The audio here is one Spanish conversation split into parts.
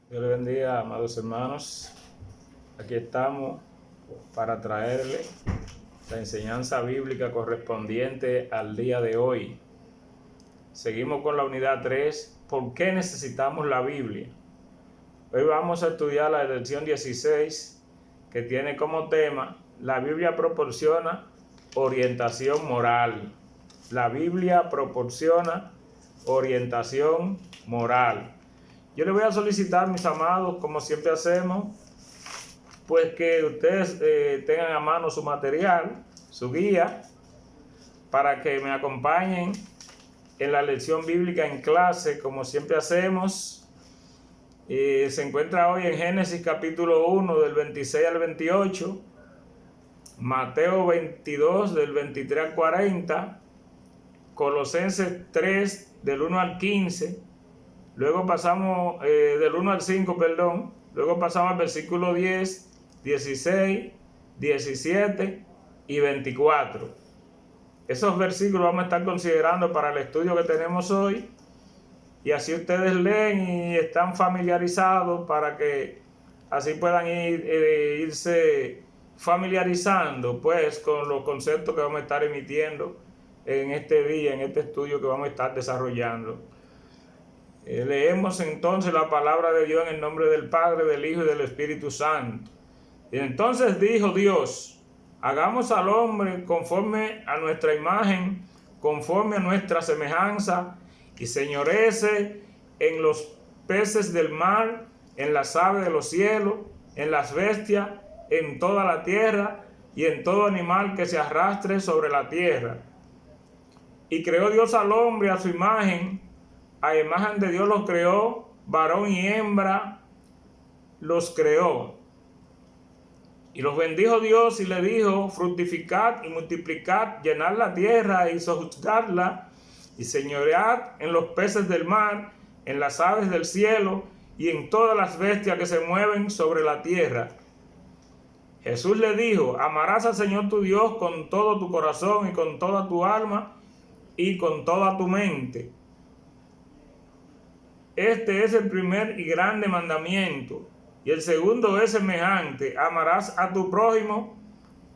Dios le bendiga, amados hermanos. Aquí estamos para traerle la enseñanza bíblica correspondiente al día de hoy. Seguimos con la unidad 3. ¿Por qué necesitamos la Biblia? Hoy vamos a estudiar la lección 16, que tiene como tema: la Biblia proporciona orientación moral. La Biblia proporciona orientación moral. Yo les voy a solicitar, mis amados, como siempre hacemos, pues que ustedes tengan a mano su material, su guía, para que me acompañen en la lección bíblica en clase, como siempre hacemos. Se encuentra hoy en Génesis capítulo 1 del 26 al 28, Mateo 22 del 23 al 40, Colosenses 3 del 1 al 15, luego pasamos del 1 al 5, luego pasamos al versículo 10, 16, 17 y 24. Esos versículos vamos a estar considerando para el estudio que tenemos hoy, y así ustedes leen y están familiarizados para que así puedan irse familiarizando pues con los conceptos que vamos a estar emitiendo en este día, en este estudio que vamos a estar desarrollando. Leemos entonces la palabra de Dios en el nombre del Padre, del Hijo y del Espíritu Santo. Y entonces dijo Dios: hagamos al hombre conforme a nuestra imagen, conforme a nuestra semejanza, y señorece en los peces del mar, en las aves de los cielos, en las bestias, en toda la tierra, y en todo animal que se arrastre sobre la tierra. Y creó Dios al hombre a su imagen, a imagen de Dios los creó, varón y hembra los creó. Y los bendijo Dios y le dijo: fructificad y multiplicad, llenad la tierra y sojuzgadla, y señoread en los peces del mar, en las aves del cielo, y en todas las bestias que se mueven sobre la tierra. Jesús le dijo: amarás al Señor tu Dios con todo tu corazón y con toda tu alma y con toda tu mente. Este es el primer y grande mandamiento. Y el segundo es semejante: amarás a tu prójimo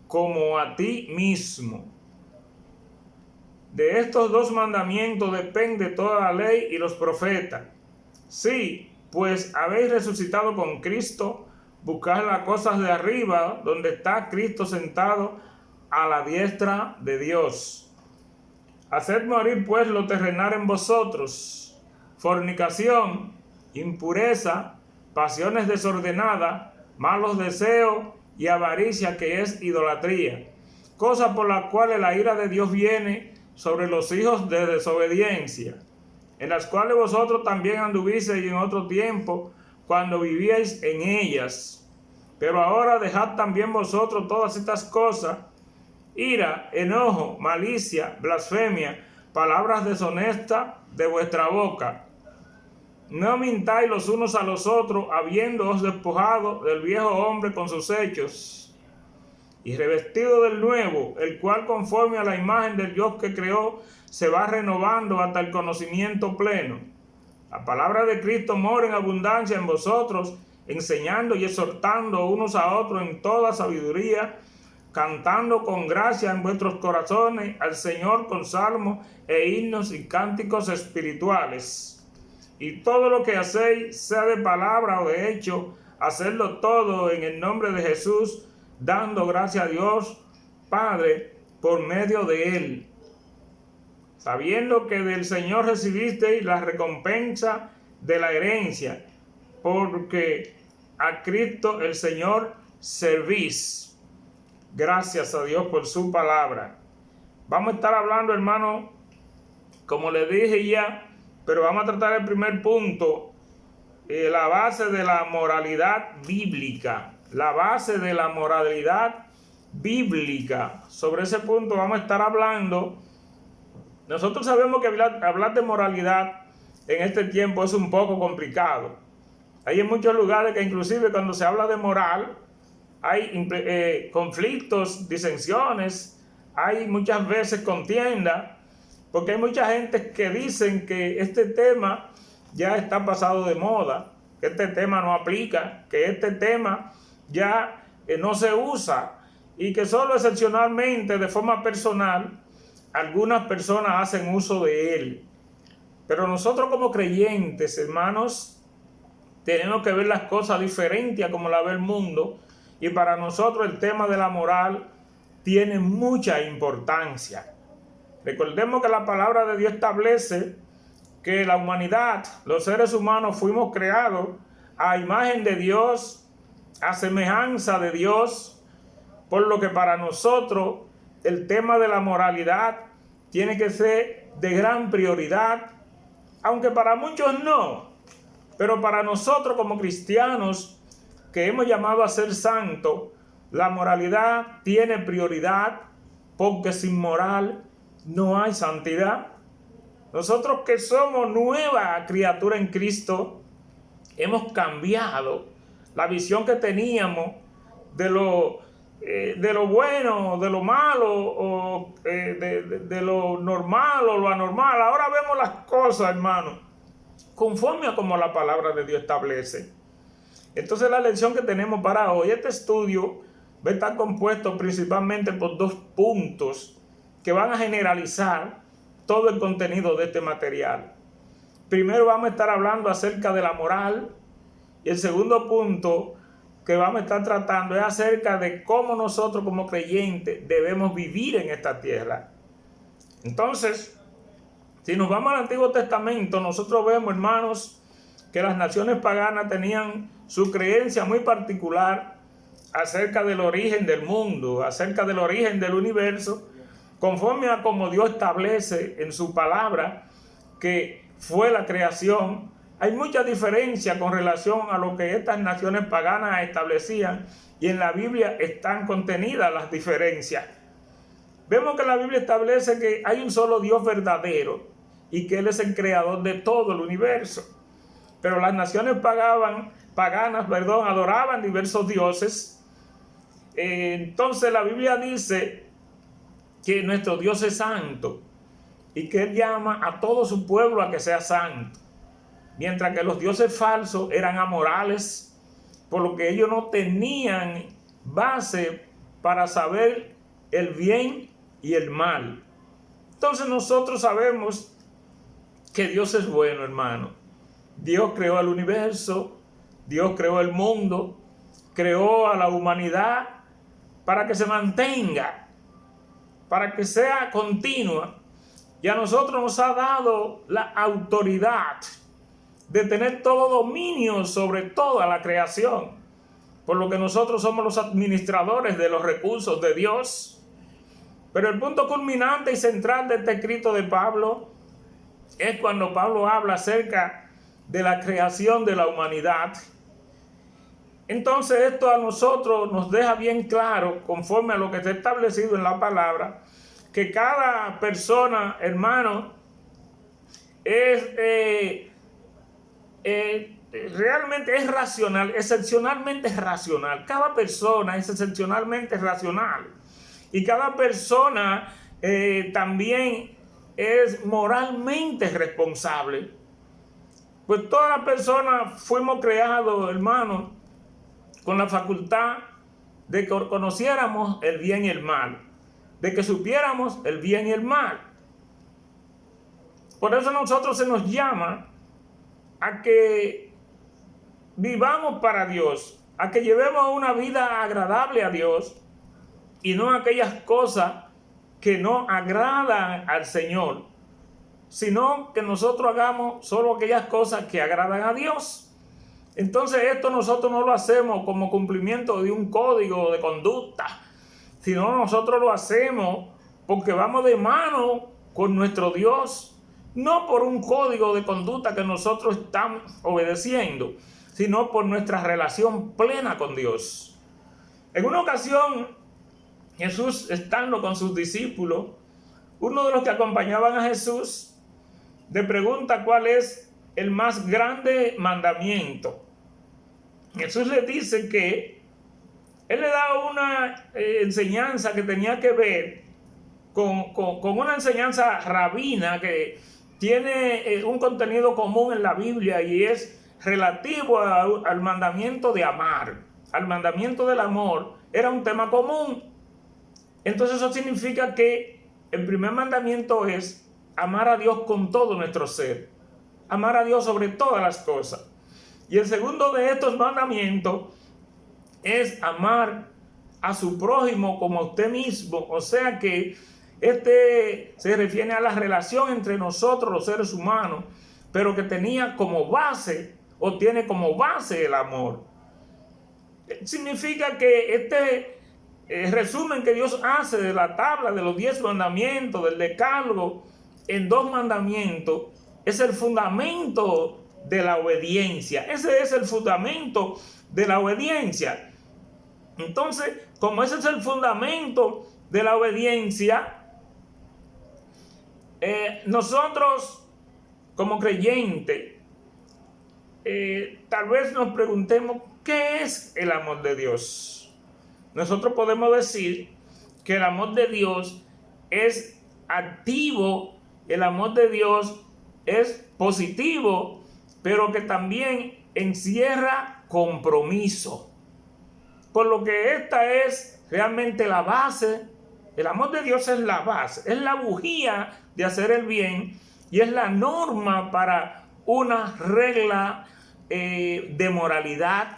como a ti mismo. De estos dos mandamientos depende toda la ley y los profetas. Sí, pues habéis resucitado con Cristo, buscad las cosas de arriba, donde está Cristo sentado a la diestra de Dios. Haced morir pues lo terrenal en vosotros: fornicación, impureza, pasiones desordenadas, malos deseos y avaricia, que es idolatría, cosas por las cuales la ira de Dios viene sobre los hijos de desobediencia, en las cuales vosotros también anduvisteis en otro tiempo, cuando vivíais en ellas. Pero ahora dejad también vosotros todas estas cosas: ira, enojo, malicia, blasfemia, palabras deshonestas de vuestra boca. No mintáis los unos a los otros, habiéndoos despojado del viejo hombre con sus hechos, y revestido del nuevo, el cual conforme a la imagen del Dios que creó se va renovando hasta el conocimiento pleno. La palabra de Cristo mora en abundancia en vosotros, enseñando y exhortando unos a otros en toda sabiduría, cantando con gracia en vuestros corazones al Señor con salmos e himnos y cánticos espirituales. Y todo lo que hacéis, sea de palabra o de hecho, hacedlo todo en el nombre de Jesús, dando gracias a Dios Padre por medio de Él, sabiendo que del Señor recibisteis la recompensa de la herencia, porque a Cristo el Señor servís. Gracias a Dios por su palabra. Vamos a estar hablando, hermano, como les dije ya, pero vamos a tratar el primer punto, la base de la moralidad bíblica. La base de la moralidad bíblica. Sobre ese punto vamos a estar hablando. Nosotros sabemos que hablar de moralidad en este tiempo es un poco complicado. Hay en muchos lugares que inclusive cuando se habla de moral hay conflictos, disensiones, hay muchas veces contienda, porque hay mucha gente que dicen que este tema ya está pasado de moda. que este tema no aplica, que este tema ya no se usa y que solo excepcionalmente, de forma personal, algunas personas hacen uso de él. Pero nosotros como creyentes, hermanos, tenemos que ver las cosas diferentes a como la ve el mundo, y para nosotros el tema de la moral tiene mucha importancia. Recordemos que la palabra de Dios establece que la humanidad, los seres humanos, fuimos creados a imagen de Dios, a semejanza de Dios, por lo que para nosotros el tema de la moralidad tiene que ser de gran prioridad, aunque para muchos no, pero para nosotros como cristianos que hemos llamado a ser santos, la moralidad tiene prioridad, porque sin moral no hay santidad. Nosotros que somos nueva criatura en Cristo, hemos cambiado la visión que teníamos de lo bueno, de lo malo, o de lo normal o lo anormal. Ahora vemos las cosas, hermano, conforme a como la palabra de Dios establece. Entonces la lección que tenemos para hoy, este estudio va a estar compuesto principalmente por 2 puntos que van a generalizar todo el contenido de este material. Primero vamos a estar hablando acerca de la moral, y el segundo punto que vamos a estar tratando es acerca de cómo nosotros como creyentes debemos vivir en esta tierra. Entonces, si nos vamos al Antiguo Testamento, nosotros vemos, hermanos, que las naciones paganas tenían su creencia muy particular acerca del origen del mundo, acerca del origen del universo, conforme a como Dios establece en su palabra que fue la creación. Hay mucha diferencia con relación a lo que estas naciones paganas establecían, y en la Biblia están contenidas las diferencias. Vemos que la Biblia establece que hay un solo Dios verdadero y que Él es el creador de todo el universo. Pero las naciones paganas, adoraban diversos dioses. Entonces la Biblia dice que nuestro Dios es santo y que Él llama a todo su pueblo a que sea santo. Mientras que los dioses falsos eran amorales, por lo que ellos no tenían base para saber el bien y el mal. Entonces nosotros sabemos que Dios es bueno, hermano. Dios creó el universo, Dios creó el mundo, creó a la humanidad para que se mantenga, para que sea continua, y a nosotros nos ha dado la autoridad de tener todo dominio sobre toda la creación, por lo que nosotros somos los administradores de los recursos de Dios. Pero el punto culminante y central de este escrito de Pablo es cuando Pablo habla acerca de la creación de la humanidad. Entonces esto a nosotros nos deja bien claro, conforme a lo que está establecido en la palabra, que cada persona, hermano, realmente es racional, excepcionalmente racional. Cada persona es excepcionalmente racional, y cada persona también es moralmente responsable. Pues todas las personas fuimos creados, hermanos, con la facultad de que conociéramos el bien y el mal, de que supiéramos el bien y el mal. Por eso a nosotros se nos llama a que vivamos para Dios, a que llevemos una vida agradable a Dios, y no aquellas cosas que no agradan al Señor, sino que nosotros hagamos solo aquellas cosas que agradan a Dios. Entonces esto nosotros no lo hacemos como cumplimiento de un código de conducta, sino nosotros lo hacemos porque vamos de mano con nuestro Dios, no por un código de conducta que nosotros estamos obedeciendo, sino por nuestra relación plena con Dios. En una ocasión, Jesús, estando con sus discípulos, uno de los que acompañaban a Jesús le pregunta cuál es el más grande mandamiento. Jesús le dice que él le da una enseñanza que tenía que ver con una enseñanza rabina que tiene un contenido común en la Biblia, y es relativo al mandamiento de amar, al mandamiento del amor, era un tema común. Entonces eso significa que el primer mandamiento es amar a Dios con todo nuestro ser, amar a Dios sobre todas las cosas. Y el segundo de estos mandamientos es amar a su prójimo como a usted mismo. O sea que este se refiere a la relación entre nosotros los seres humanos, pero que tenía como base o tiene como base el amor. Significa que este resumen que Dios hace de la tabla de los 10 mandamientos, del decálogo, en 2 mandamientos, es el fundamento de la obediencia. Ese es el fundamento de la obediencia. Entonces, como ese es el fundamento de la obediencia, nosotros como creyentes, tal vez nos preguntemos, ¿qué es el amor de Dios? Nosotros podemos decir que el amor de Dios es activo, el amor de Dios es positivo, pero que también encierra compromiso. Por lo que esta es realmente la base. El amor de Dios es la base, es la bujía de hacer el bien y es la norma para una regla de moralidad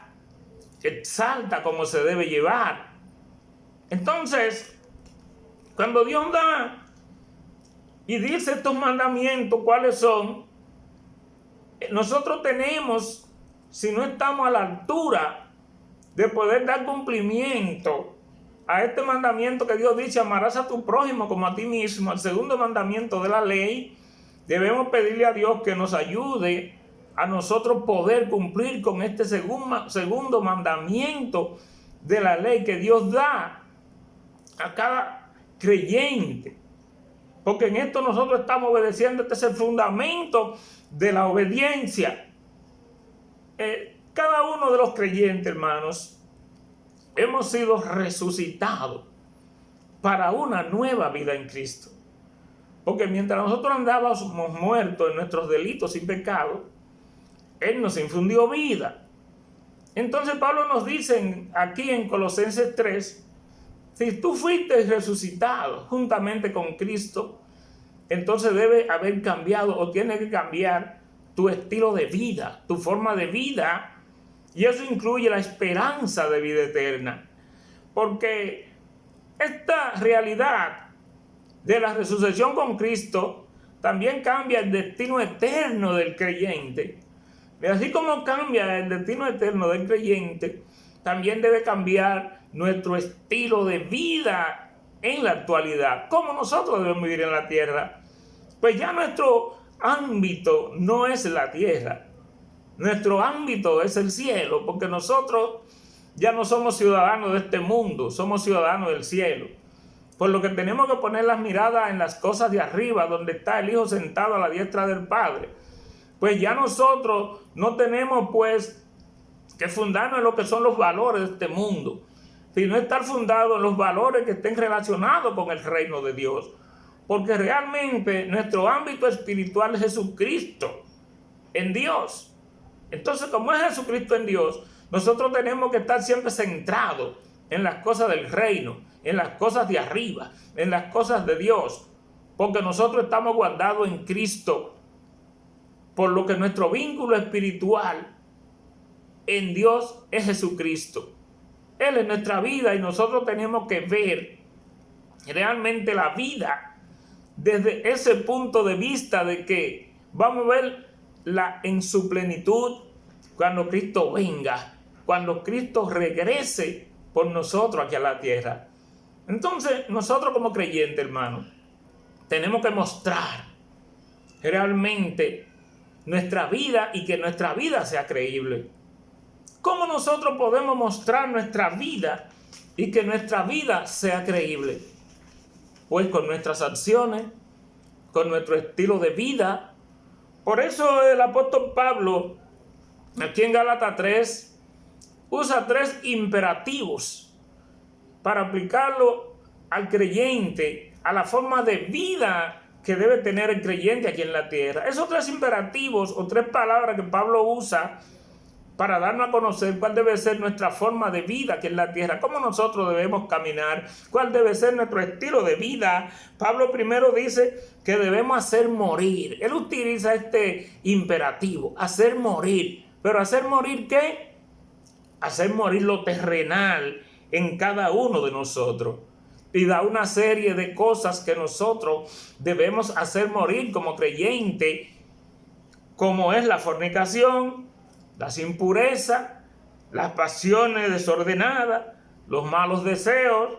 exacta como se debe llevar. Entonces, cuando Dios da y dice estos mandamientos, ¿cuáles son? Nosotros tenemos, si no estamos a la altura de poder dar cumplimiento a este mandamiento que Dios dice, amarás a tu prójimo como a ti mismo, el segundo mandamiento de la ley, debemos pedirle a Dios que nos ayude a nosotros poder cumplir con este segundo mandamiento de la ley que Dios da a cada creyente. Porque en esto nosotros estamos obedeciendo, este es el fundamento de la obediencia. Cada uno de los creyentes, hermanos, hemos sido resucitados para una nueva vida en Cristo. Porque mientras nosotros andábamos muertos en nuestros delitos y pecados, Él nos infundió vida. Entonces Pablo nos dice aquí en Colosenses 3, si tú fuiste resucitado juntamente con Cristo, entonces debe haber cambiado o tiene que cambiar tu estilo de vida, tu forma de vida. Y eso incluye la esperanza de vida eterna. Porque esta realidad de la resurrección con Cristo también cambia el destino eterno del creyente. Y así como cambia el destino eterno del creyente, también debe cambiar nuestro estilo de vida en la actualidad. ¿Cómo nosotros debemos vivir en la tierra? Pues ya nuestro ámbito no es la tierra. Nuestro ámbito es el cielo, porque nosotros ya no somos ciudadanos de este mundo, somos ciudadanos del cielo. Por lo que tenemos que poner las miradas en las cosas de arriba, donde está el Hijo sentado a la diestra del Padre. Pues ya nosotros no tenemos pues que fundarnos en lo que son los valores de este mundo, sino estar fundados en los valores que estén relacionados con el reino de Dios. Porque realmente nuestro ámbito espiritual es Jesucristo en Dios. Entonces, como es Jesucristo en Dios, nosotros tenemos que estar siempre centrados en las cosas del reino, en las cosas de arriba, en las cosas de Dios, porque nosotros estamos guardados en Cristo, por lo que nuestro vínculo espiritual en Dios es Jesucristo. Él es nuestra vida y nosotros tenemos que ver realmente la vida desde ese punto de vista de que vamos a verla en su plenitud cuando Cristo venga, cuando Cristo regrese por nosotros aquí a la tierra. Entonces, nosotros como creyentes, hermanos, tenemos que mostrar realmente nuestra vida y que nuestra vida sea creíble. ¿Cómo nosotros podemos mostrar nuestra vida y que nuestra vida sea creíble? Pues con nuestras acciones, con nuestro estilo de vida. Por eso el apóstol Pablo, aquí en Gálatas 3, usa 3 imperativos para aplicarlo al creyente, a la forma de vida que debe tener el creyente aquí en la tierra. Esos 3 imperativos o 3 palabras que Pablo usa para darnos a conocer cuál debe ser nuestra forma de vida aquí en la tierra, cómo nosotros debemos caminar, cuál debe ser nuestro estilo de vida. Pablo primero dice que debemos hacer morir. Él utiliza este imperativo, hacer morir. ¿Pero hacer morir qué? Hacer morir lo terrenal en cada uno de nosotros. Y da una serie de cosas que nosotros debemos hacer morir como creyente, como es la fornicación, las impurezas, las pasiones desordenadas, los malos deseos,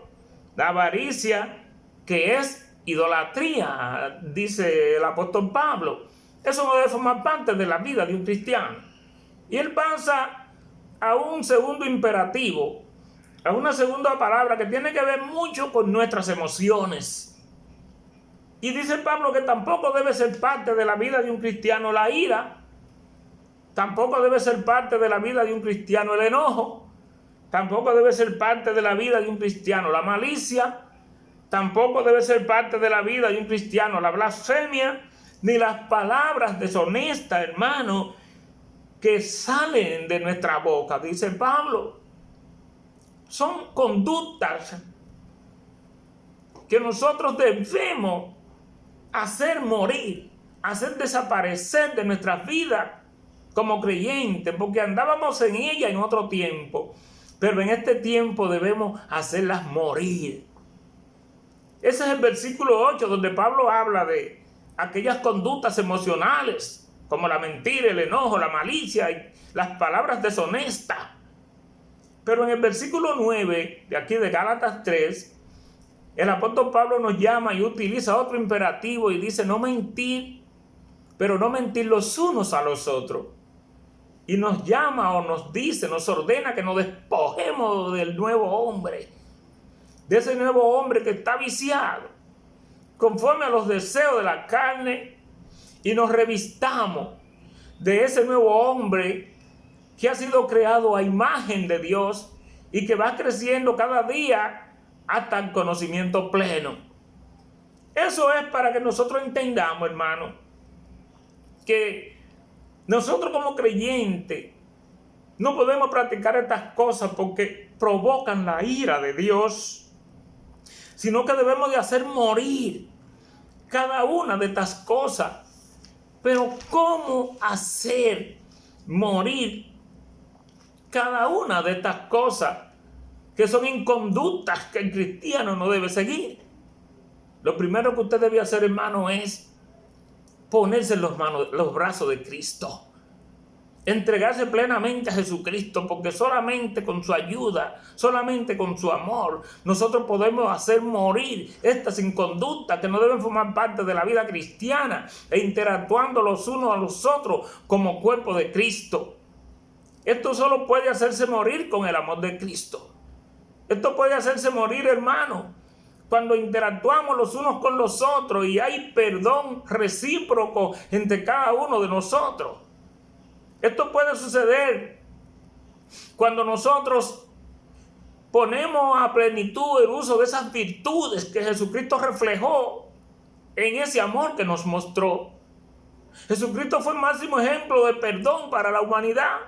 la avaricia, que es idolatría, dice el apóstol Pablo. Eso no debe formar parte de la vida de un cristiano. Y él pasa a un segundo imperativo, a una segunda palabra que tiene que ver mucho con nuestras emociones. Y dice Pablo que tampoco debe ser parte de la vida de un cristiano la ira. Tampoco debe ser parte de la vida de un cristiano el enojo. Tampoco debe ser parte de la vida de un cristiano la malicia. Tampoco debe ser parte de la vida de un cristiano la blasfemia, ni las palabras deshonestas, hermano, que salen de nuestra boca, dice Pablo. Son conductas que nosotros debemos hacer morir, hacer desaparecer de nuestras vidas como creyentes, porque andábamos en ella en otro tiempo, pero en este tiempo debemos hacerlas morir. Ese es el versículo 8, donde Pablo habla de aquellas conductas emocionales, como la mentira, el enojo, la malicia y las palabras deshonestas. Pero en el versículo 9, de aquí de Gálatas 3, el apóstol Pablo nos llama y utiliza otro imperativo y dice no mentir, pero no mentir los unos a los otros. Y nos llama o nos dice, nos ordena que nos despojemos del nuevo hombre, de ese nuevo hombre que está viciado, conforme a los deseos de la carne, y nos revistamos de ese nuevo hombre que ha sido creado a imagen de Dios y que va creciendo cada día hasta el conocimiento pleno. Eso es para que nosotros entendamos, hermano, que nosotros como creyentes no podemos practicar estas cosas porque provocan la ira de Dios, sino que debemos de hacer morir cada una de estas cosas. Pero ¿cómo hacer morir cada una de estas cosas que son inconductas que el cristiano no debe seguir? Lo primero que usted debe hacer, hermano, es ponerse en los brazos de Cristo. Entregarse plenamente a Jesucristo, porque solamente con su ayuda, solamente con su amor, nosotros podemos hacer morir estas inconductas que no deben formar parte de la vida cristiana, e interactuando los unos a los otros como cuerpo de Cristo. Esto solo puede hacerse morir con el amor de Cristo. Esto puede hacerse morir, hermano, cuando interactuamos los unos con los otros y hay perdón recíproco entre cada uno de nosotros. Esto puede suceder cuando nosotros ponemos a plenitud el uso de esas virtudes que Jesucristo reflejó en ese amor que nos mostró. Jesucristo fue el máximo ejemplo de perdón para la humanidad.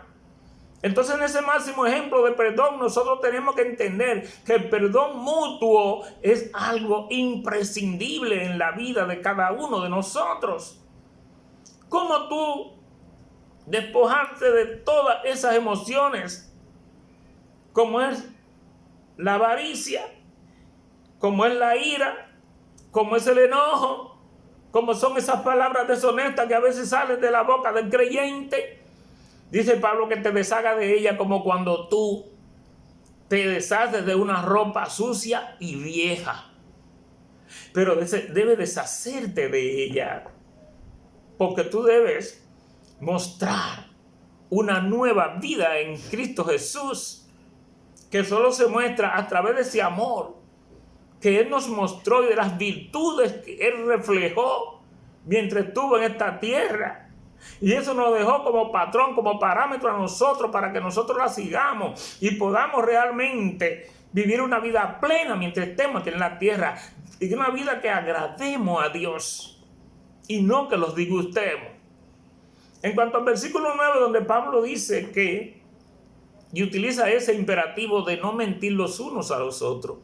Entonces, en ese máximo ejemplo de perdón, nosotros tenemos que entender que el perdón mutuo es algo imprescindible en la vida de cada uno de nosotros. ¿Cómo tú despojarte de todas esas emociones, como es la avaricia, como es la ira, como es el enojo, como son esas palabras deshonestas que a veces salen de la boca del creyente? Dice Pablo que te deshaga de ella como cuando tú te deshaces de una ropa sucia y vieja. Pero debes deshacerte de ella, porque tú debes mostrar una nueva vida en Cristo Jesús, que solo se muestra a través de ese amor que Él nos mostró y de las virtudes que Él reflejó mientras estuvo en esta tierra. Y eso nos dejó como patrón, como parámetro a nosotros, para que nosotros la sigamos y podamos realmente vivir una vida plena mientras estemos aquí en la tierra, y una vida que agrademos a Dios y no que los disgustemos. En cuanto al versículo 9, donde Pablo dice que y utiliza ese imperativo de no mentir los unos a los otros.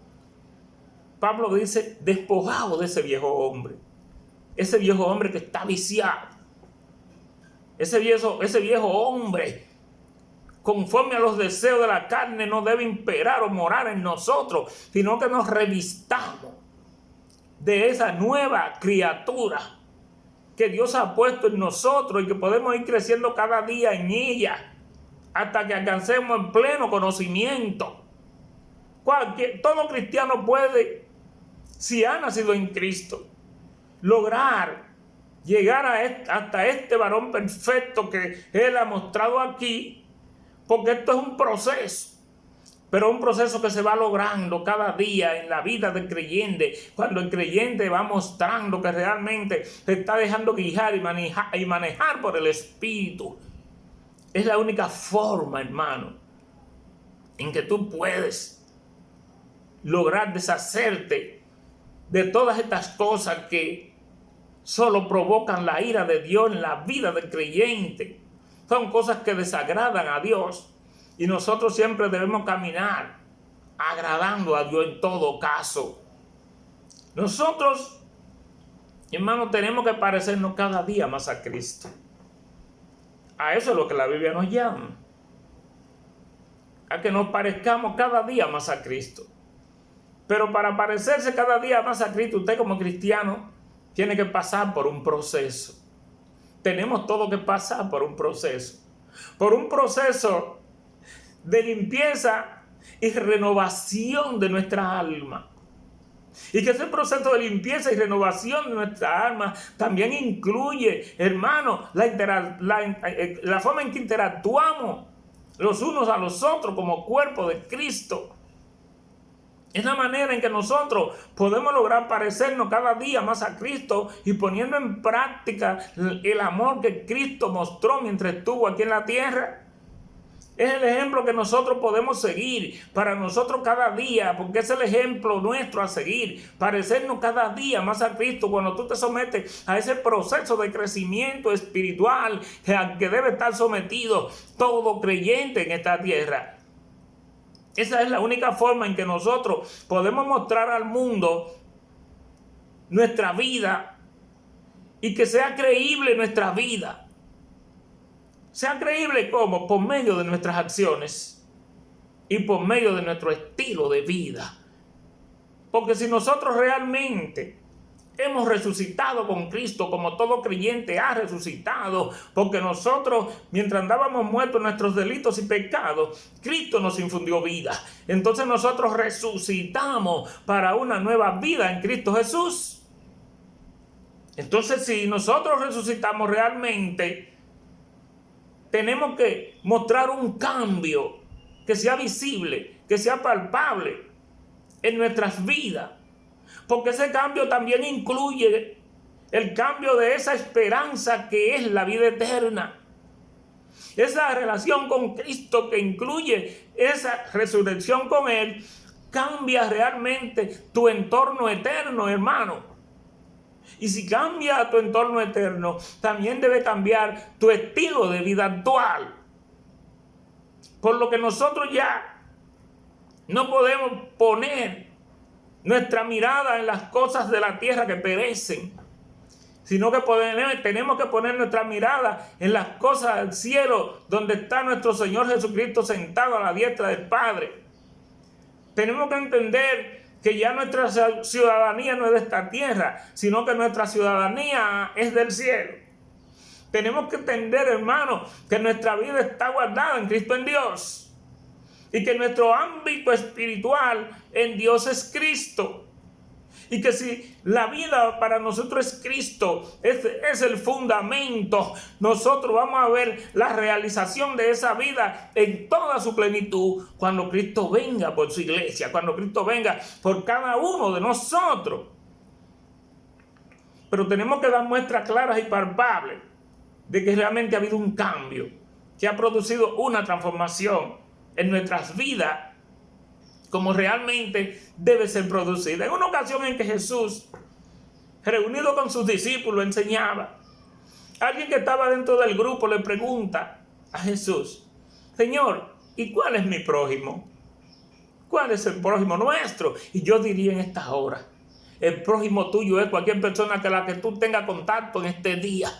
Pablo dice, despojado de ese viejo hombre que está viciado, ese viejo hombre conforme a los deseos de la carne no debe imperar o morar en nosotros, sino que nos revistamos de esa nueva criatura que Dios ha puesto en nosotros y que podemos ir creciendo cada día en ella hasta que alcancemos el pleno conocimiento. Todo cristiano puede, si ha nacido en Cristo, lograr llegar hasta este varón perfecto que Él ha mostrado aquí, porque esto es un proceso, pero un proceso que se va logrando cada día en la vida del creyente, cuando el creyente va mostrando que realmente se está dejando guiar y manejar por el Espíritu. Es la única forma, hermano, en que tú puedes lograr deshacerte de todas estas cosas que solo provocan la ira de Dios en la vida del creyente. Son cosas que desagradan a Dios y nosotros siempre debemos caminar agradando a Dios en todo caso. Nosotros, hermanos, tenemos que parecernos cada día más a Cristo. A eso es lo que la Biblia nos llama, a que nos parezcamos cada día más a Cristo. Pero para parecerse cada día más a Cristo, usted como cristiano tiene que pasar por un proceso. Tenemos todo que pasar por un proceso de limpieza y renovación de nuestra alma. Y que ese proceso de limpieza y renovación de nuestra alma también incluye, hermano, la forma en que interactuamos los unos a los otros como cuerpo de Cristo. Es la manera en que nosotros podemos lograr parecernos cada día más a Cristo y poniendo en práctica el amor que Cristo mostró mientras estuvo aquí en la tierra. Es el ejemplo que nosotros podemos seguir para nosotros cada día, porque es el ejemplo nuestro a seguir, parecernos cada día más a Cristo cuando tú te sometes a ese proceso de crecimiento espiritual al que debe estar sometido todo creyente en esta tierra. Esa es la única forma en que nosotros podemos mostrar al mundo nuestra vida y que sea creíble nuestra vida. Sea creíble ¿cómo? Por medio de nuestras acciones y por medio de nuestro estilo de vida. Porque si nosotros realmente hemos resucitado con Cristo, como todo creyente ha resucitado, porque nosotros, mientras andábamos muertos en nuestros delitos y pecados, Cristo nos infundió vida. Entonces nosotros resucitamos para una nueva vida en Cristo Jesús. Entonces, si nosotros resucitamos realmente, tenemos que mostrar un cambio que sea visible, que sea palpable en nuestras vidas. Porque ese cambio también incluye el cambio de esa esperanza que es la vida eterna. Esa relación con Cristo que incluye esa resurrección con Él, cambia realmente tu entorno eterno, hermano. Y si cambia tu entorno eterno, también debe cambiar tu estilo de vida actual. Por lo que nosotros ya no podemos poner nuestra mirada en las cosas de la tierra que perecen, sino que tenemos que poner nuestra mirada en las cosas del cielo, donde está nuestro Señor Jesucristo sentado a la diestra del Padre. Tenemos que entender que ya nuestra ciudadanía no es de esta tierra, sino que nuestra ciudadanía es del cielo. Tenemos que entender, hermano, que nuestra vida está guardada en Cristo en Dios. Y que nuestro ámbito espiritual en Dios es Cristo. Y que si la vida para nosotros es Cristo, es el fundamento, nosotros vamos a ver la realización de esa vida en toda su plenitud cuando Cristo venga por su iglesia, cuando Cristo venga por cada uno de nosotros. Pero tenemos que dar muestras claras y palpables de que realmente ha habido un cambio, que ha producido una transformación en nuestras vidas, como realmente debe ser producida. En una ocasión en que Jesús, reunido con sus discípulos, enseñaba, alguien que estaba dentro del grupo le pregunta a Jesús: Señor, ¿Y cuál es mi prójimo? ¿Cuál es el prójimo nuestro? Y yo diría en esta hora, el prójimo tuyo es cualquier persona con la que tú tengas contacto en este día.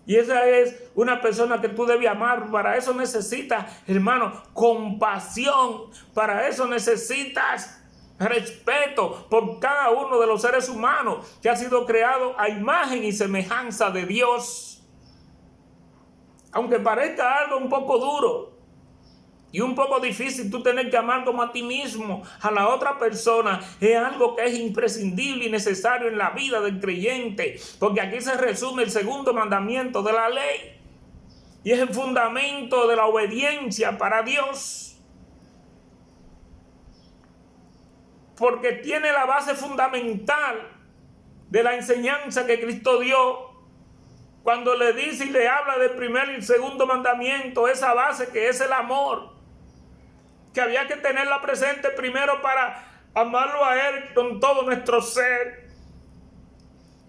Y esa es una persona que tú debes amar. Para eso necesitas, hermano, compasión. Para eso necesitas respeto por cada uno de los seres humanos que ha sido creado a imagen y semejanza de Dios. Aunque parezca algo un poco duro y un poco difícil, tú tener que amar como a ti mismo, a la otra persona, es algo que es imprescindible y necesario en la vida del creyente, porque aquí se resume el segundo mandamiento de la ley y es el fundamento de la obediencia para Dios, porque tiene la base fundamental de la enseñanza que Cristo dio cuando le dice y le habla del primer y el segundo mandamiento, esa base que es el amor, que había que tenerla presente primero para amarlo a Él con todo nuestro ser.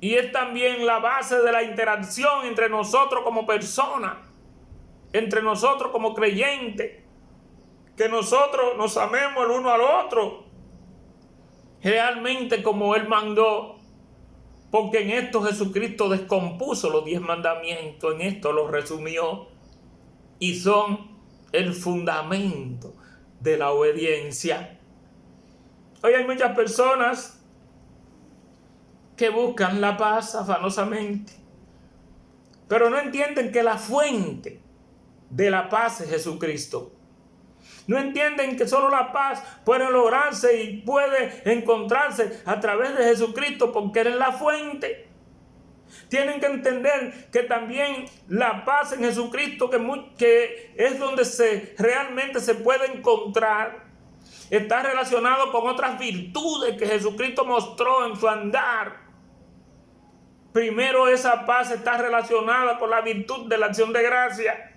Y es también la base de la interacción entre nosotros como personas, entre nosotros como creyentes, que nosotros nos amemos el uno al otro, realmente como Él mandó, porque en esto Jesucristo descompuso los 10 mandamientos, en esto los resumió, y son el fundamento de la obediencia. Hoy hay muchas personas que buscan la paz afanosamente, pero no entienden que la fuente de la paz es Jesucristo. No entienden que solo la paz puede lograrse y puede encontrarse a través de Jesucristo, porque Él es la fuente. Tienen que entender que también la paz en Jesucristo, que es donde realmente se puede encontrar, está relacionado con otras virtudes que Jesucristo mostró en su andar. Primero, esa paz está relacionada con la virtud de la acción de gracia.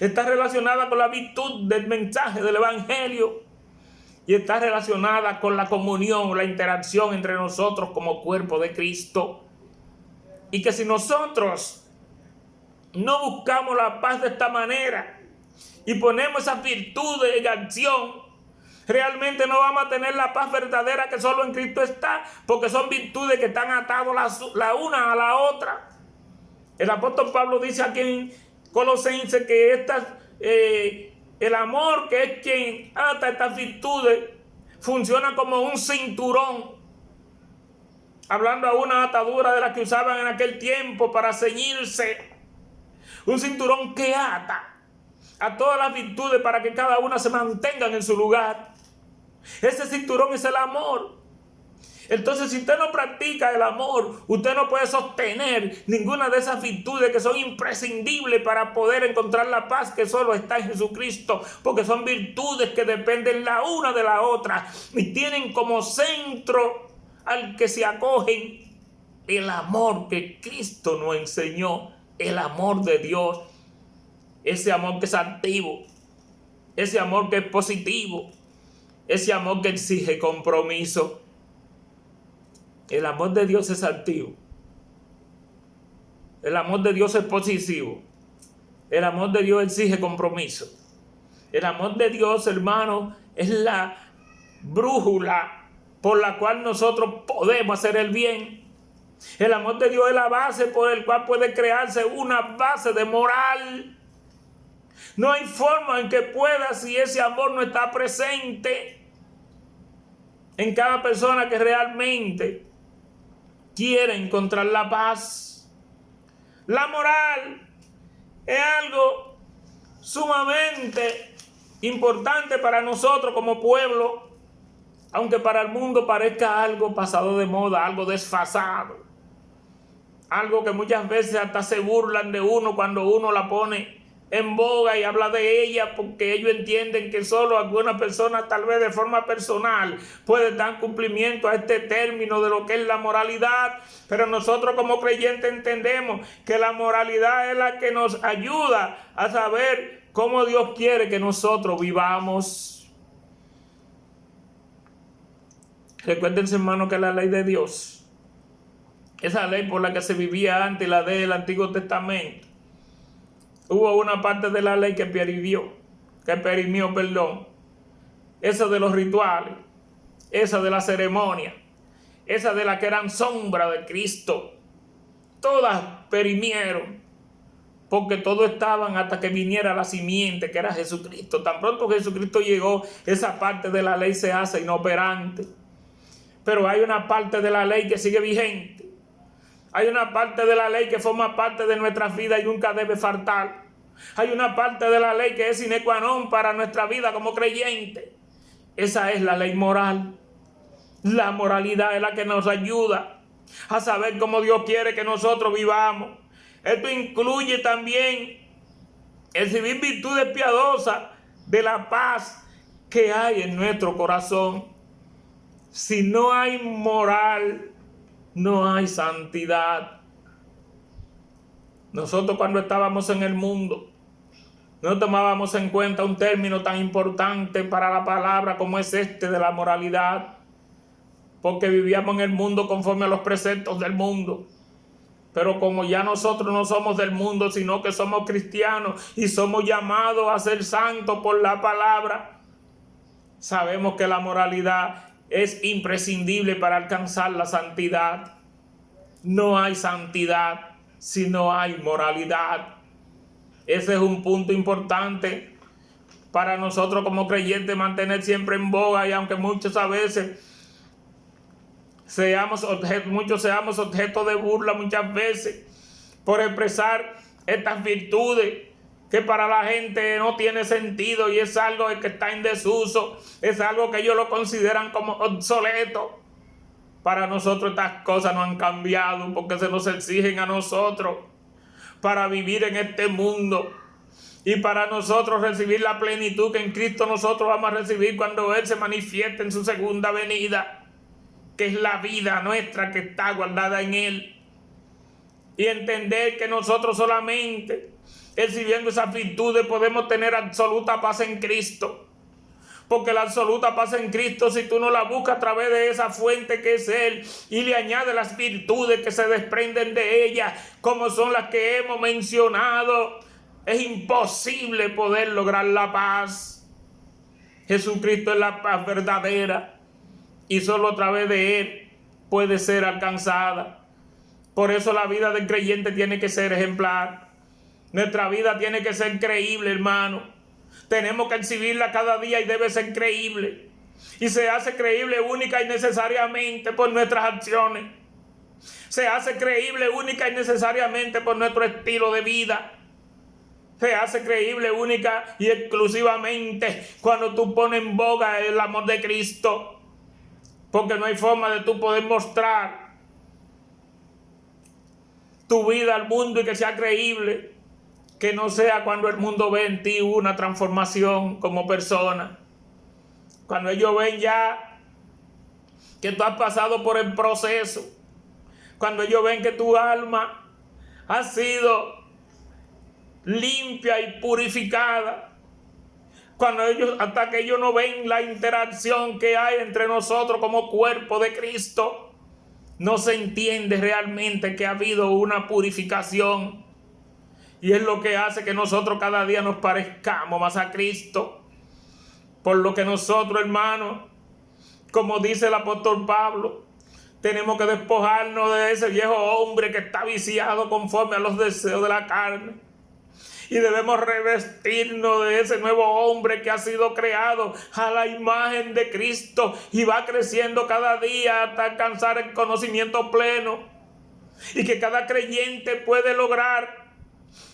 Está relacionada con la virtud del mensaje del Evangelio. Y está relacionada con la comunión, la interacción entre nosotros como cuerpo de Cristo. Y que si nosotros no buscamos la paz de esta manera y ponemos esas virtudes en acción, realmente no vamos a tener la paz verdadera que solo en Cristo está, porque son virtudes que están atadas la una a la otra. El apóstol Pablo dice aquí en Colosenses que el amor, que es quien ata estas virtudes, funciona como un cinturón, hablando a una atadura de la que usaban en aquel tiempo para ceñirse. Un cinturón que ata a todas las virtudes para que cada una se mantengan en su lugar. Ese cinturón es el amor. Entonces, si usted no practica el amor, usted no puede sostener ninguna de esas virtudes que son imprescindibles para poder encontrar la paz que solo está en Jesucristo, porque son virtudes que dependen la una de la otra y tienen como centro al que se acogen el amor que Cristo nos enseñó, el amor de Dios, ese amor que es activo, ese amor que es positivo, ese amor que exige compromiso. El amor de Dios es activo. El amor de Dios es positivo. El amor de Dios exige compromiso. El amor de Dios, hermano, es la brújula por la cual nosotros podemos hacer el bien. El amor de Dios es la base por la cual puede crearse una base de moral. No hay forma en que pueda si ese amor no está presente en cada persona que realmente quiere encontrar la paz. La moral es algo sumamente importante para nosotros como pueblo, aunque para el mundo parezca algo pasado de moda, algo desfasado, algo que muchas veces hasta se burlan de uno cuando uno la pone en boga y habla de ella, porque ellos entienden que solo algunas personas, tal vez de forma personal, pueden dar cumplimiento a este término de lo que es la moralidad. Pero nosotros como creyentes entendemos que la moralidad es la que nos ayuda a saber cómo Dios quiere que nosotros vivamos. Recuérdense, hermano, que la ley de Dios, esa ley por la que se vivía antes, la del Antiguo Testamento, hubo una parte de la ley que pervivió, esa de los rituales, esa de la ceremonia, esa de la que eran sombra de Cristo, todas perimieron, porque todos estaban hasta que viniera la simiente, que era Jesucristo. Tan pronto Jesucristo llegó, esa parte de la ley se hace inoperante. Pero hay una parte de la ley que sigue vigente. Hay una parte de la ley que forma parte de nuestra vida y nunca debe faltar. Hay una parte de la ley que es sine qua non para nuestra vida como creyente. Esa es la ley moral. La moralidad es la que nos ayuda a saber cómo Dios quiere que nosotros vivamos. Esto incluye también el vivir virtudes piadosas de la paz que hay en nuestro corazón. Si no hay moral, no hay santidad. Nosotros cuando estábamos en el mundo, no tomábamos en cuenta un término tan importante para la palabra como es este de la moralidad, porque vivíamos en el mundo conforme a los preceptos del mundo. Pero como ya nosotros no somos del mundo, sino que somos cristianos y somos llamados a ser santos por la palabra, sabemos que la moralidad es imprescindible para alcanzar la santidad. No hay santidad si no hay moralidad. Ese es un punto importante para nosotros como creyentes mantener siempre en boga, y aunque muchos a veces seamos objeto de burla muchas veces por expresar estas virtudes que para la gente no tiene sentido y es algo que está en desuso, es algo que ellos lo consideran como obsoleto. Para nosotros estas cosas no han cambiado porque se nos exigen a nosotros para vivir en este mundo y para nosotros recibir la plenitud que en Cristo nosotros vamos a recibir cuando Él se manifieste en su segunda venida, que es la vida nuestra que está guardada en Él. Y entender que nosotros solamente exhibiendo esas virtudes podemos tener absoluta paz en Cristo. Porque la absoluta paz en Cristo, si tú no la buscas a través de esa fuente que es Él y le añades las virtudes que se desprenden de ella, como son las que hemos mencionado, es imposible poder lograr la paz. Jesucristo es la paz verdadera y solo a través de Él puede ser alcanzada. Por eso la vida del creyente tiene que ser ejemplar. Nuestra vida tiene que ser creíble, hermano. Tenemos que exhibirla cada día y debe ser creíble. Y se hace creíble única y necesariamente por nuestras acciones. Se hace creíble única y necesariamente por nuestro estilo de vida. Se hace creíble única y exclusivamente cuando tú pones en boga el amor de Cristo. Porque no hay forma de tú poder mostrar tu vida al mundo y que sea creíble, que no sea cuando el mundo ve en ti una transformación como persona. Cuando ellos ven ya que tú has pasado por el proceso. Cuando ellos ven que tu alma ha sido limpia y purificada. Hasta que ellos no ven la interacción que hay entre nosotros como cuerpo de Cristo, no se entiende realmente que ha habido una purificación. Y es lo que hace que nosotros cada día nos parezcamos más a Cristo. Por lo que nosotros, hermanos, como dice el apóstol Pablo, tenemos que despojarnos de ese viejo hombre que está viciado conforme a los deseos de la carne. Y debemos revestirnos de ese nuevo hombre que ha sido creado a la imagen de Cristo y va creciendo cada día hasta alcanzar el conocimiento pleno. Y que cada creyente puede lograr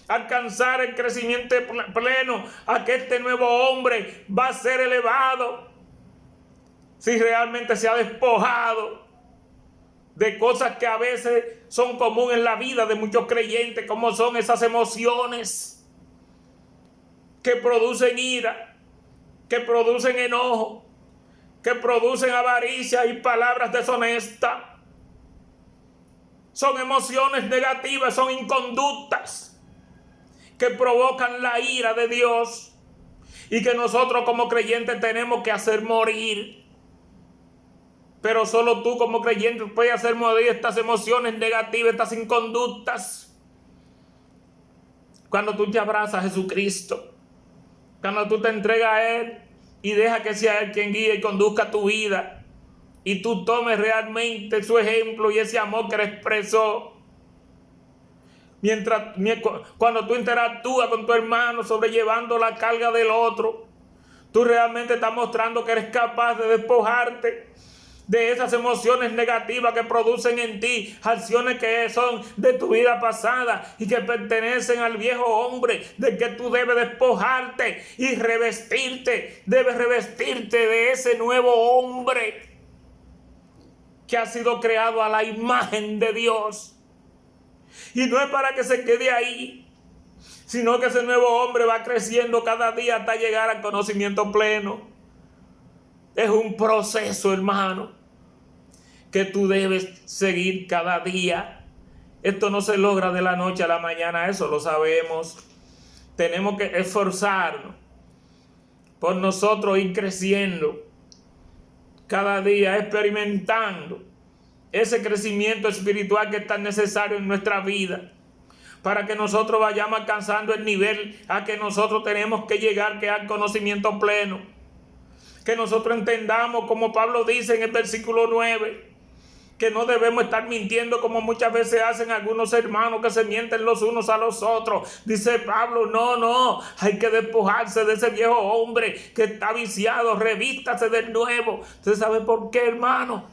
alcanzar el crecimiento pleno, a que este nuevo hombre va a ser elevado si realmente se ha despojado de cosas que a veces son comunes en la vida de muchos creyentes, como son esas emociones que producen ira, que producen enojo, que producen avaricia y palabras deshonestas. Son emociones negativas, son inconductas que provocan la ira de Dios y que nosotros como creyentes tenemos que hacer morir. Pero solo tú como creyente puedes hacer morir estas emociones negativas, estas inconductas, cuando tú te abrazas a Jesucristo. Cuando tú te entregas a Él y dejas que sea Él quien guíe y conduzca tu vida, y tú tomes realmente su ejemplo y ese amor que Él expresó. Cuando tú interactúas con tu hermano sobrellevando la carga del otro, tú realmente estás mostrando que eres capaz de despojarte de esas emociones negativas que producen en ti, acciones que son de tu vida pasada y que pertenecen al viejo hombre, de que tú debes despojarte y revestirte, debes revestirte de ese nuevo hombre que ha sido creado a la imagen de Dios. Y no es para que se quede ahí, sino que ese nuevo hombre va creciendo cada día hasta llegar al conocimiento pleno. Es un proceso, hermano, que tú debes seguir cada día. Esto no se logra de la noche a la mañana, eso lo sabemos. Tenemos que esforzarnos por nosotros ir creciendo cada día, experimentando ese crecimiento espiritual que es tan necesario en nuestra vida, para que nosotros vayamos alcanzando el nivel a que nosotros tenemos que llegar, que es al conocimiento pleno. Que nosotros entendamos, como Pablo dice en el versículo 9, que no debemos estar mintiendo como muchas veces hacen algunos hermanos que se mienten los unos a los otros. Dice Pablo, no, hay que despojarse de ese viejo hombre que está viciado, revístase del nuevo. ¿Usted sabe por qué, hermano?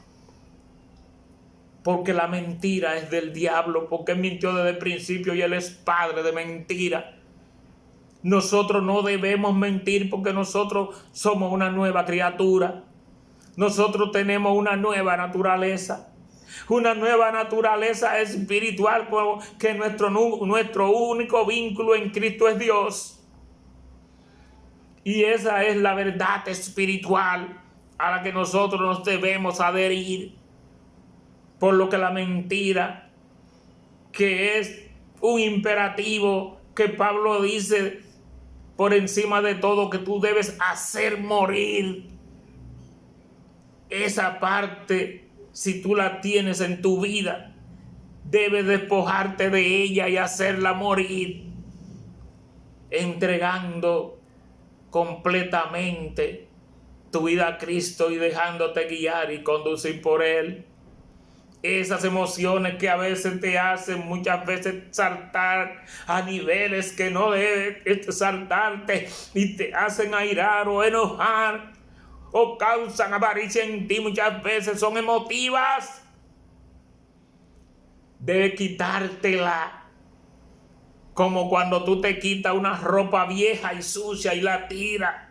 Porque la mentira es del diablo, porque él mintió desde el principio y él es padre de mentira. Nosotros no debemos mentir porque nosotros somos una nueva criatura. Nosotros tenemos una nueva naturaleza. Una nueva naturaleza espiritual, que nuestro único vínculo en Cristo es Dios. Y esa es la verdad espiritual a la que nosotros nos debemos adherir. Por lo que la mentira, que es un imperativo que Pablo dice por encima de todo que tú debes hacer morir. Esa parte, si tú la tienes en tu vida, debes despojarte de ella y hacerla morir, entregando completamente tu vida a Cristo y dejándote guiar y conducir por Él. Esas emociones que a veces te hacen muchas veces saltar a niveles que no debes saltarte y te hacen airar o enojar o causan avaricia en ti, muchas veces son emotivas. Debes quitártela, como cuando tú te quitas una ropa vieja y sucia y la tiras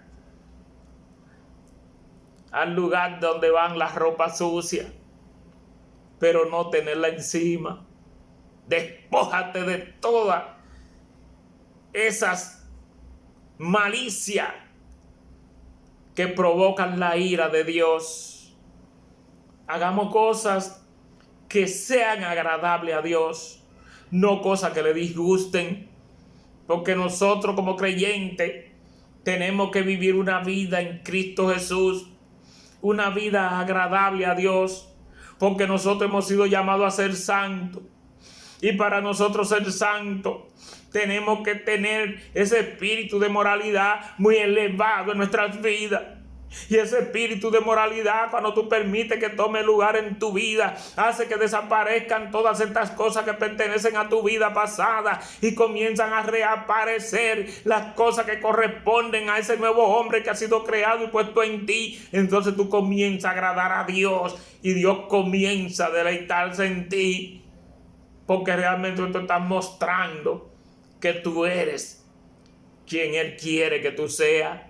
al lugar donde van las ropas sucias, pero no tenerla encima. Despójate de todas esas malicias que provocan la ira de Dios. Hagamos cosas que sean agradables a Dios, no cosas que le disgusten, porque nosotros como creyentes tenemos que vivir una vida en Cristo Jesús, una vida agradable a Dios, porque nosotros hemos sido llamados a ser santos. Y para nosotros ser santos, tenemos que tener ese espíritu de moralidad muy elevado en nuestras vidas. Y ese espíritu de moralidad, cuando tú permites que tome lugar en tu vida, hace que desaparezcan todas estas cosas que pertenecen a tu vida pasada y comienzan a reaparecer las cosas que corresponden a ese nuevo hombre que ha sido creado y puesto en ti. Entonces tú comienzas a agradar a Dios y Dios comienza a deleitarse en ti, porque realmente tú estás mostrando que tú eres quien Él quiere que tú seas.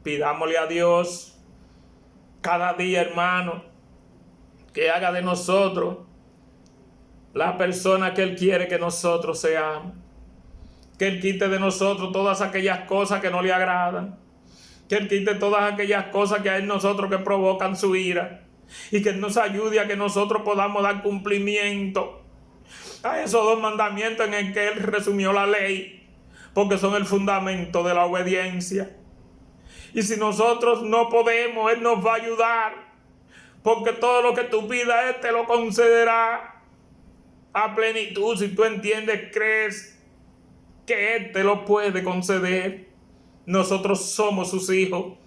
Pidámosle a Dios cada día, hermano, que haga de nosotros la persona que Él quiere que nosotros seamos. Que Él quite de nosotros todas aquellas cosas que no le agradan. Que Él quite todas aquellas cosas que hay en nosotros que provocan su ira. Y que Él nos ayude a que nosotros podamos dar cumplimiento a esos 2 mandamientos en el que Él resumió la ley, porque son el fundamento de la obediencia. Y si nosotros no podemos, Él nos va a ayudar, porque todo lo que tú pidas, Él te lo concederá a plenitud. Si tú entiendes, crees que Él te lo puede conceder. Nosotros somos sus hijos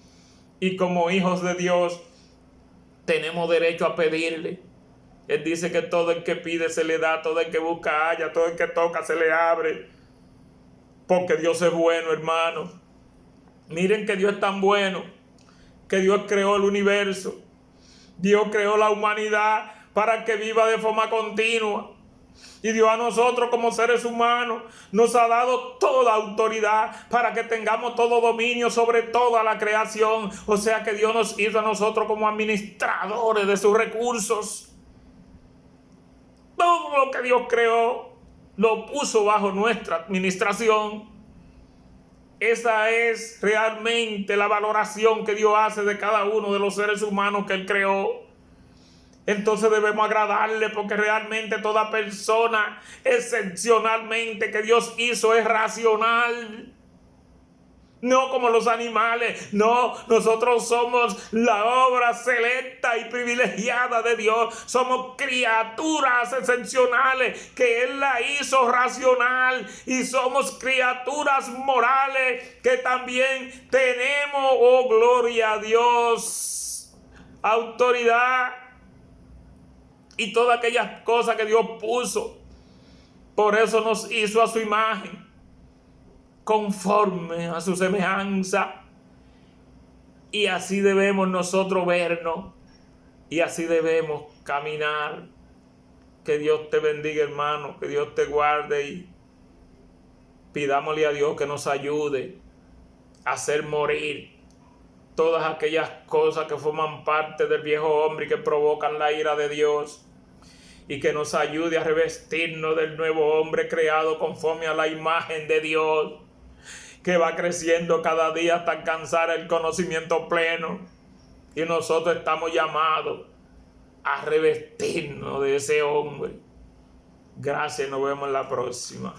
y como hijos de Dios tenemos derecho a pedirle. Él dice que todo el que pide se le da, todo el que busca halla, todo el que toca se le abre. Porque Dios es bueno, hermano. Miren que Dios es tan bueno, que Dios creó el universo. Dios creó la humanidad para que viva de forma continua. Y Dios a nosotros como seres humanos nos ha dado toda autoridad para que tengamos todo dominio sobre toda la creación. O sea que Dios nos hizo a nosotros como administradores de sus recursos. Todo lo que Dios creó lo puso bajo nuestra administración. Esa es realmente la valoración que Dios hace de cada uno de los seres humanos que Él creó. Entonces debemos agradarle, porque realmente toda persona excepcionalmente que Dios hizo es racional. No como los animales, no, nosotros somos la obra selecta y privilegiada de Dios. Somos criaturas excepcionales que Él la hizo racional, y somos criaturas morales que también tenemos, oh gloria a Dios, autoridad y todas aquellas cosas que Dios puso. Por eso nos hizo a su imagen, conforme a su semejanza. Y así debemos nosotros vernos, y así debemos caminar. Que Dios te bendiga, hermano, que Dios te guarde, y pidámosle a Dios que nos ayude a hacer morir todas aquellas cosas que forman parte del viejo hombre y que provocan la ira de Dios, y que nos ayude a revestirnos del nuevo hombre creado conforme a la imagen de Dios, que va creciendo cada día hasta alcanzar el conocimiento pleno. Y nosotros estamos llamados a revestirnos de ese hombre. Gracias, nos vemos en la próxima.